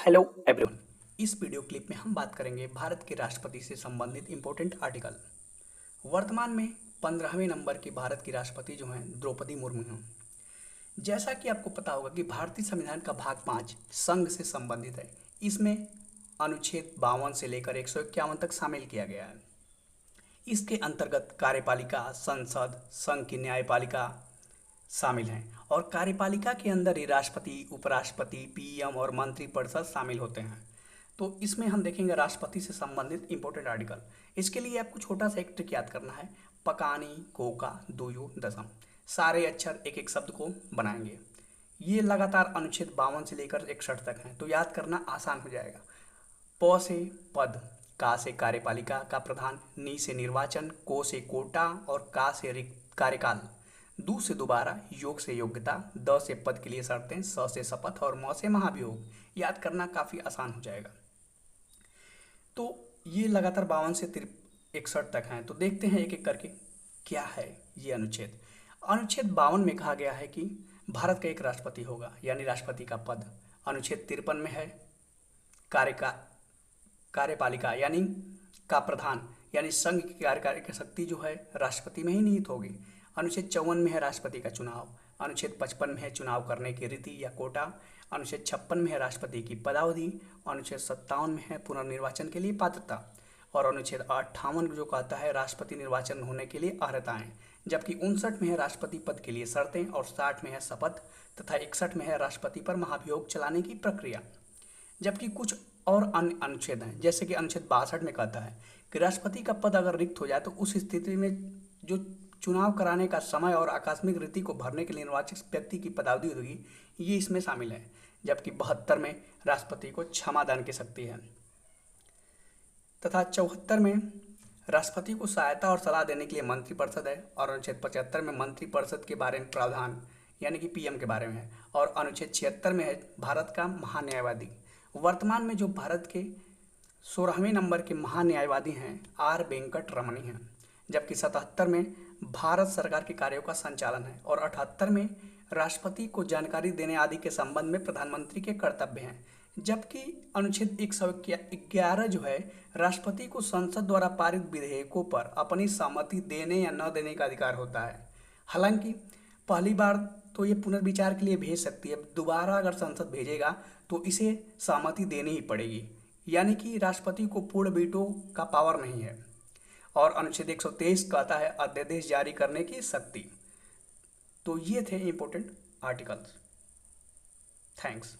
Hello everyone. इस video clip में हम बात करेंगे भारत के राष्ट्रपति से संबंधित इंपॉर्टेंट आर्टिकल। वर्तमान में 15वें नंबर की भारत की राष्ट्रपति जो हैं द्रौपदी मुर्मू हैं। जैसा कि आपको पता होगा कि भारतीय संविधान का भाग 5 संघ से संबंधित है। इसमें अनुच्छेद 52 से लेकर 151 तक शामिल किया गया है। इसके अंतर्गत कार्यपालिका, संसद, संघ की न्यायपालिका शामिल हैं और कार्यपालिका के अंदर ही राष्ट्रपति, उपराष्ट्रपति, पीएम और मंत्रिपरिषद शामिल होते हैं। तो इसमें हम देखेंगे राष्ट्रपति से संबंधित इंपॉर्टेंट आर्टिकल। इसके लिए आपको छोटा सा एक ट्रिक याद करना है। पकानी, कोका, दुयु, दसम, सारे अक्षर एक एक शब्द को बनाएंगे। ये लगातार अनुच्छेद 52 से लेकर 61 तक हैं, तो याद करना आसान हो जाएगा। प से पद, का से कार्यपालिका का प्रधान, नी से निर्वाचन, को से कोटा और का से कार्यकाल, दू से दोबारा, योग से योग्यता, द से पद के लिए शर्तें, स से शपथ और म से महाभियोग। याद करना काफ़ी आसान हो जाएगा। तो ये लगातार 52 से 61 तक हैं। तो देखते हैं एक एक करके क्या है ये अनुच्छेद। अनुच्छेद 52 में कहा गया है कि भारत का एक राष्ट्रपति होगा, यानी राष्ट्रपति का पद। अनुच्छेद 53 में है कार्यपालिका यानी का प्रधान, यानी संघ की कार्यकारी शक्ति जो है राष्ट्रपति में ही निहित होगी। अनुच्छेद 54 में है राष्ट्रपति का चुनाव। अनुच्छेद 55 में है चुनाव करने की रीति या कोटा। अनुच्छेद 56 में है राष्ट्रपति की पदावधि। अनुच्छेद 57 में है पुनर्निर्वाचन के लिए पात्रता। और अनुच्छेद 58 जो कहता है राष्ट्रपति निर्वाचन होने के लिए अर्हताएं। जबकि 59 में है राष्ट्रपति पद के लिए शर्तें और 60 में है शपथ तथा 61 में है राष्ट्रपति पर महाभियोग चलाने की प्रक्रिया। जबकि कुछ और अन्य अनुच्छेद हैं, जैसे कि अनुच्छेद 62 में कहता है कि राष्ट्रपति का पद अगर रिक्त हो जाए तो उस स्थिति में जो चुनाव कराने का समय और आकस्मिक रीति को भरने के लिए निर्वाचित व्यक्ति की पदावधि होगी, ये इसमें शामिल है। जबकि 72 में राष्ट्रपति को क्षमादान की शक्ति है तथा 74 में राष्ट्रपति को सहायता और सलाह देने के लिए मंत्रिपरिषद है। और अनुच्छेद 75 में मंत्रिपरिषद के बारे में प्रावधान यानी कि पीएम के बारे में है। और अनुच्छेद 76 में है भारत का महान्यायवादी। वर्तमान में जो भारत के 16वें नंबर के महान्यायवादी हैं आर वेंकट रमणी हैं। जबकि 77 में भारत सरकार के कार्यों का संचालन है। और 78 में राष्ट्रपति को जानकारी देने आदि के संबंध में प्रधानमंत्री के कर्तव्य हैं। जबकि अनुच्छेद 111 जो है राष्ट्रपति को संसद द्वारा पारित विधेयकों पर अपनी सहमति देने या न देने का अधिकार होता है। हालांकि पहली बार तो ये पुनर्विचार के लिए भेज सकती है, दोबारा अगर संसद भेजेगा तो इसे सहमति देनी ही पड़ेगी, यानी कि राष्ट्रपति को पूर्ण वीटो का पावर नहीं है। और अनुच्छेद 123 कहता है अध्यादेश जारी करने की शक्ति। तो ये थे इंपॉर्टेंट आर्टिकल्स। थैंक्स।